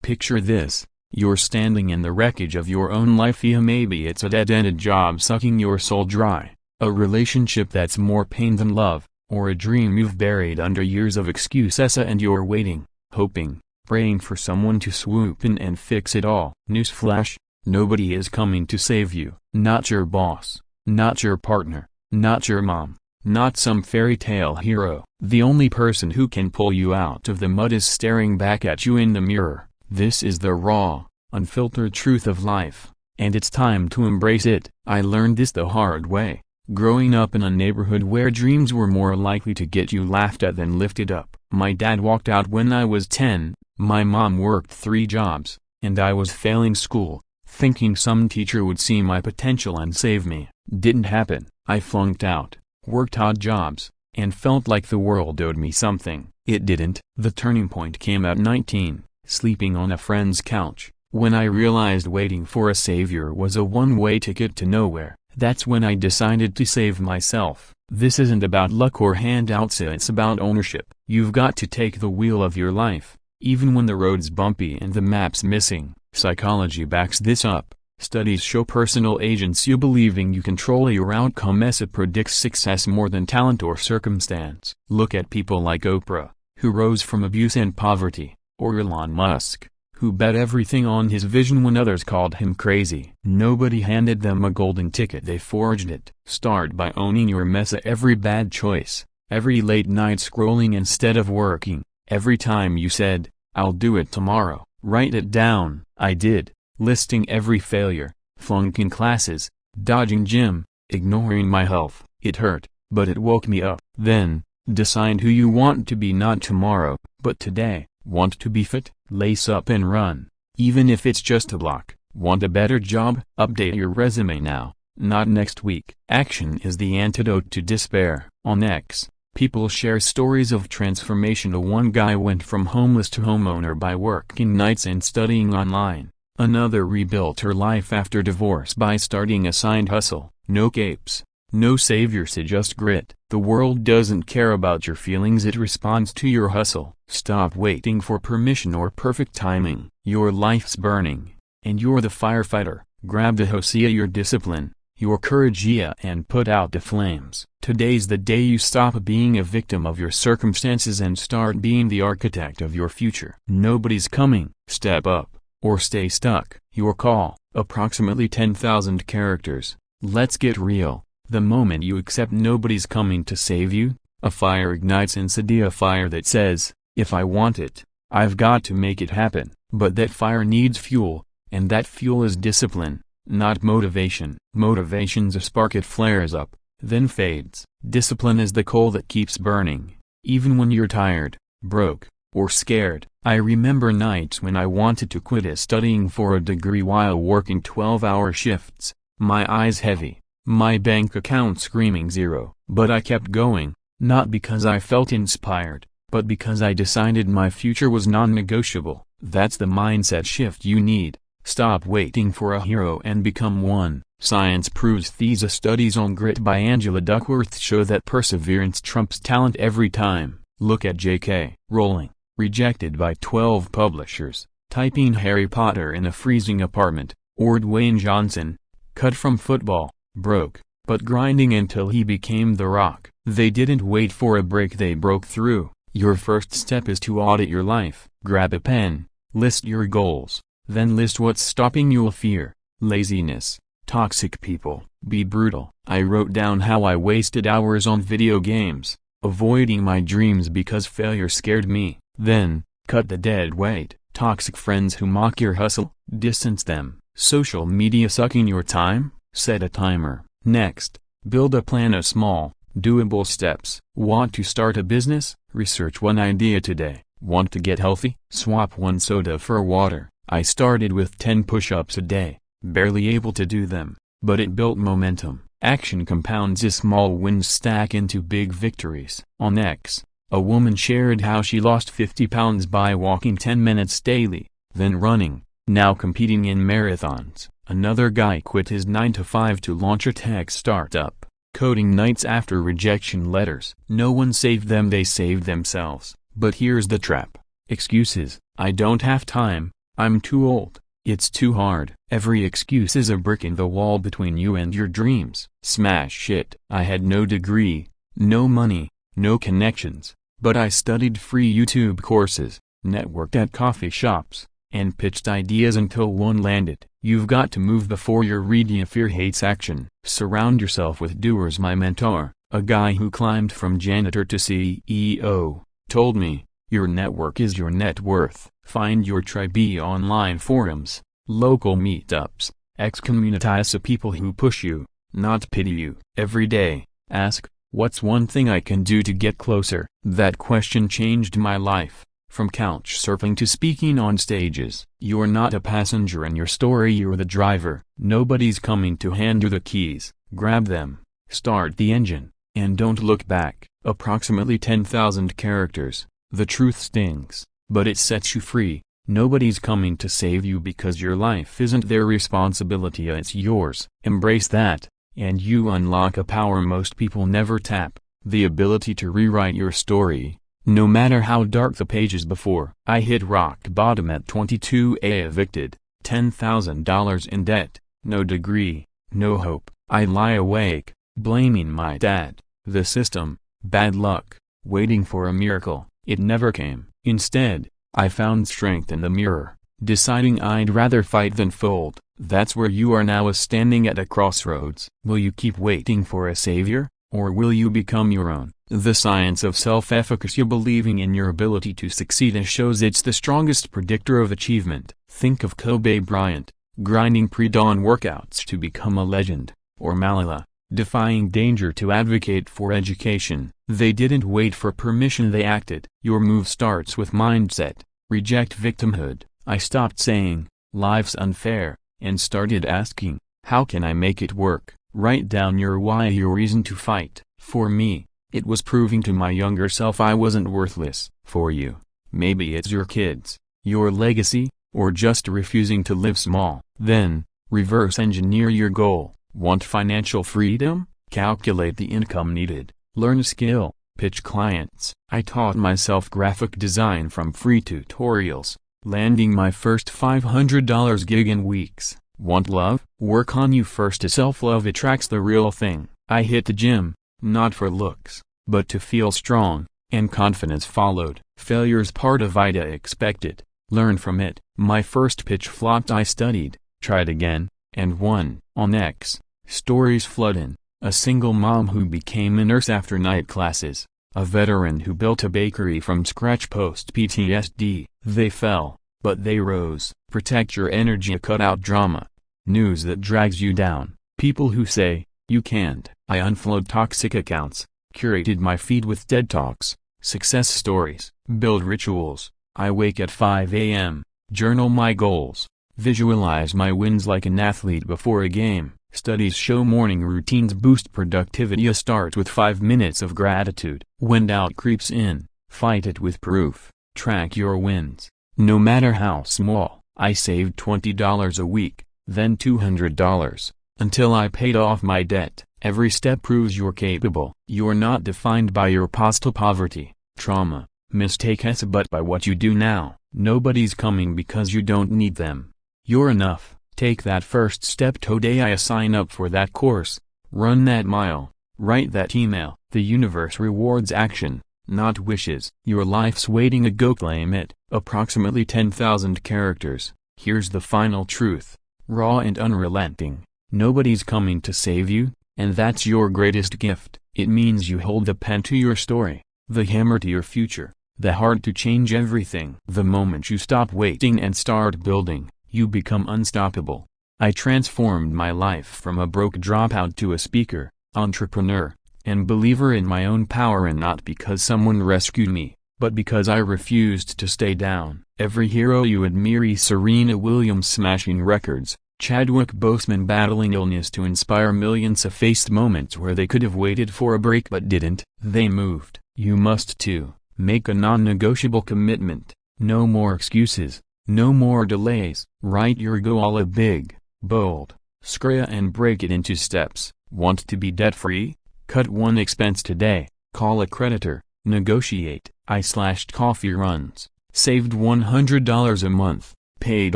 Picture this. You're standing in the wreckage of your own life. Yeah, maybe it's a dead-ended job sucking your soul dry, a relationship that's more pain than love, or a dream you've buried under years of excuses, and you're waiting, hoping, praying for someone to swoop in and fix it all. Newsflash: nobody is coming to save you. Not your boss, not your partner, not your mom, not some fairy tale hero. The only person who can pull you out of the mud is staring back at you in the mirror. This is the raw, unfiltered truth of life, and it's time to embrace it. I learned this the hard way, growing up in a neighborhood where dreams were more likely to get you laughed at than lifted up. My dad walked out when I was 10, my mom worked 3 jobs, and I was failing school, thinking some teacher would see my potential and save me. Didn't happen. I flunked out, worked odd jobs, and felt like the world owed me something. It didn't. The turning point came at 19. Sleeping on a friend's couch, when I realized waiting for a savior was a one-way ticket to nowhere. That's when I decided to save myself. This isn't about luck or handouts, it's about ownership. You've got to take the wheel of your life, even when the road's bumpy and the map's missing. Psychology backs this up. Studies show personal agency, believing you control your outcome, as it predicts success more than talent or circumstance. Look at people like Oprah, who rose from abuse and poverty, or Elon Musk, who bet everything on his vision when others called him crazy. Nobody handed them a golden ticket, they forged it. Start by owning your mess. Every bad choice, every late night scrolling instead of working, every time you said, "I'll do it tomorrow," write it down. I did. Listing every failure, flunking classes, dodging gym, ignoring my health. It hurt, but it woke me up. Then, decide who you want to be, not tomorrow, but today. Want to be fit? Lace up and run, even if it's just a block. Want a better job? Update your resume now, not next week. Action is the antidote to despair. On X, people share stories of transformation. One guy went from homeless to homeowner by working nights and studying online. Another rebuilt her life after divorce by starting a side hustle. No capes, no saviors, just grit. The world doesn't care about your feelings, it responds to your hustle. Stop waiting for permission or perfect timing. Your life's burning, and you're the firefighter. Grab the hose, your discipline, your courage, and put out the flames. Today's the day you stop being a victim of your circumstances and start being the architect of your future. Nobody's coming. Step up, or stay stuck. Your call. Approximately 10,000 characters. Let's get real. The moment you accept nobody's coming to save you, a fire ignites inside, a fire that says, "If I want it, I've got to make it happen." But that fire needs fuel, and that fuel is discipline, not motivation. Motivation's a spark, it flares up, then fades. Discipline is the coal that keeps burning, even when you're tired, broke, or scared. I remember nights when I wanted to quit studying for a degree while working 12-hour shifts, my eyes heavy, my bank account screaming zero. But I kept going, not because I felt inspired, but because I decided my future was non-negotiable. That's the mindset shift you need. Stop waiting for a hero and become one. Science proves these. Studies on grit by Angela Duckworth show that perseverance trumps talent every time. Look at J.K. Rowling, rejected by 12 publishers, typing Harry Potter in a freezing apartment. Or Dwayne Johnson, cut from football, broke, but grinding until he became The Rock. They didn't wait for a break, they broke through. Your first step is to audit your life. Grab a pen, list your goals, then list what's stopping you. Fear, laziness, toxic people. Be brutal. I wrote down how I wasted hours on video games, avoiding my dreams because failure scared me. Then, cut the dead weight. Toxic friends who mock your hustle, distance them. Social media sucking your time? Set a timer. Next, build a plan of small, doable steps. Want to start a business? Research one idea today. Want to get healthy? Swap one soda for water. I started with 10 push-ups a day, barely able to do them, but it built momentum. Action compounds, as small wins stack into big victories. On X, a woman shared how she lost 50 pounds by walking 10 minutes daily, then running, now competing in marathons. Another guy quit his 9-to-5 to launch a tech startup, coding nights after rejection letters. No one saved them, they saved themselves. But here's the trap. Excuses. I don't have time, I'm too old. It's too hard. Every excuse is a brick in the wall between you and your dreams. Smash it. I had no degree, no money, no connections, but I studied free YouTube courses, networked at coffee shops, and pitched ideas until one landed. You've got to move before you're ready. Fear hates action. Surround yourself with doers. My mentor, a guy who climbed from janitor to CEO, told me, your network is your net worth. Find your tribe. Online forums, local meetups, ex-communities of people who push you, not pity you. Every day, ask, what's one thing I can do to get closer? That question changed my life. From couch surfing to speaking on stages. You're not a passenger in your story, you're the driver. Nobody's coming to hand you the keys. Grab them, start the engine, and don't look back. Approximately 10,000 characters. The truth stings, but it sets you free. Nobody's coming to save you because your life isn't their responsibility, it's yours. Embrace that, and you unlock a power most people never tap, the ability to rewrite your story. No matter how dark the pages before. I hit rock bottom at 22, evicted, $10,000 in debt, no degree, no hope. I lie awake, blaming my dad, the system, bad luck, waiting for a miracle. It never came. Instead, I found strength in the mirror, deciding I'd rather fight than fold. That's where you are now, standing at a crossroads. Will you keep waiting for a savior, or will you become your own? The science of self-efficacy. Believing in your ability to succeed shows it's the strongest predictor of achievement. Think of Kobe Bryant, grinding pre-dawn workouts to become a legend, or Malala, defying danger to advocate for education. They didn't wait for permission, they acted. Your move starts with mindset. Reject victimhood. I stopped saying, life's unfair, and started asking, how can I make it work? Write down your why, your reason to fight. For me, it was proving to my younger self I wasn't worthless. For you, maybe it's your kids, your legacy, or just refusing to live small. Then, reverse engineer your goal. Want financial freedom? Calculate the income needed. Learn a skill. Pitch clients. I taught myself graphic design from free tutorials, landing my first $500 gig in weeks. Want love? Work on you first. Self-love attracts the real thing. I hit the gym, not for looks, but to feel strong, and confidence followed. Failure's part of it. Expected. Learn from it. My first pitch flopped. I studied, tried again, and won. On X, stories flood in. A single mom who became a nurse after night classes. A veteran who built a bakery from scratch post PTSD. They fell, but they rose. Protect your energy. Cut out drama. News that drags you down. People who say, you can't. I unfollowed toxic accounts. Curated my feed with TED Talks, success stories. Build rituals. I wake at 5 a.m., journal my goals. Visualize my wins like an athlete before a game. Studies show morning routines boost productivity. Start with 5 minutes of gratitude. When doubt creeps in, fight it with proof. Track your wins, no matter how small. I saved $20 a week, then $200, until I paid off my debt. Every step proves you're capable. You're not defined by your past poverty, trauma, mistakes, but by what you do now. Nobody's coming because you don't need them. You're enough. Take that first step today. I sign up for that course, run that mile, write that email. The universe rewards action, not wishes. Your life's waiting. Go claim it. Approximately 10,000 characters. Here's the final truth, raw and unrelenting. Nobody's coming to save you, and that's your greatest gift. It means you hold the pen to your story, the hammer to your future, the heart to change everything. The moment you stop waiting and start building, you become unstoppable. I transformed my life from a broke dropout to a speaker, entrepreneur, and believer in my own power, and not because someone rescued me, but because I refused to stay down. Every hero you admire. Serena Williams smashing records, Chadwick Boseman battling illness to inspire millions. Have faced moments where they could have waited for a break but didn't. They moved. You must too. Make a non-negotiable commitment. No more excuses. No more delays. Write your goal big, bold, screa, and break it into steps. Want to be debt-free? Cut one expense today. Call a creditor. Negotiate. I slashed coffee runs. Saved $100 a month. Paid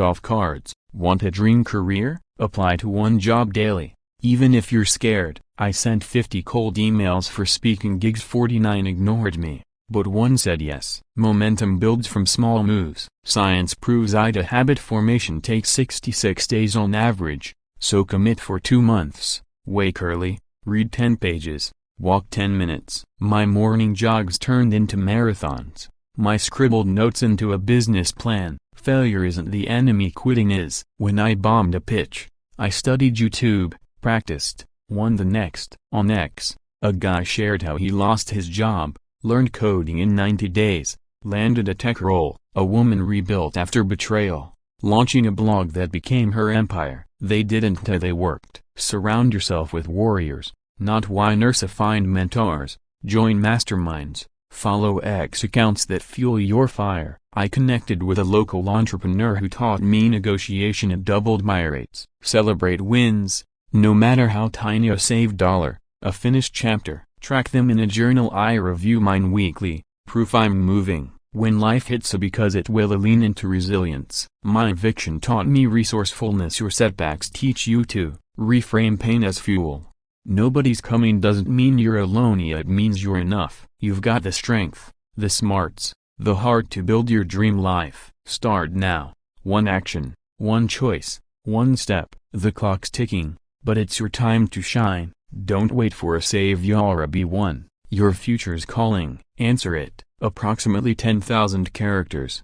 off cards. Want a dream career? Apply to one job daily. Even if you're scared. I sent 50 cold emails for speaking gigs, 49 ignored me, but one said yes. Momentum builds from small moves. Science proves habit formation takes 66 days on average, so commit for 2 months. Wake early, read 10 pages, walk 10 minutes. My morning jogs turned into marathons. My scribbled notes into a business plan. Failure isn't the enemy, quitting is. When I bombed a pitch, I studied YouTube, practiced, won the next. On X, a guy shared how he lost his job, learned coding in 90 days, landed a tech role. A woman rebuilt after betrayal, launching a blog that became her empire. They didn't till they worked. Surround yourself with warriors, not whiners. Find mentors, join masterminds, follow X accounts that fuel your fire. I connected with a local entrepreneur who taught me negotiation and doubled my rates. Celebrate wins, no matter how tiny. A saved dollar, a finished chapter. Track them in a journal. I review mine weekly, proof I'm moving. When life hits because it will. Lean into resilience. My eviction taught me resourcefulness. Your setbacks teach you to reframe pain as fuel. Nobody's coming doesn't mean you're alone, it means you're enough. You've got the strength, the smarts, the heart to build your dream life. Start now. One action, one choice, one step. The clock's ticking, but it's your time to shine. Don't wait for a savior. Be one. Your future's calling. Answer it. Approximately 10,000 characters.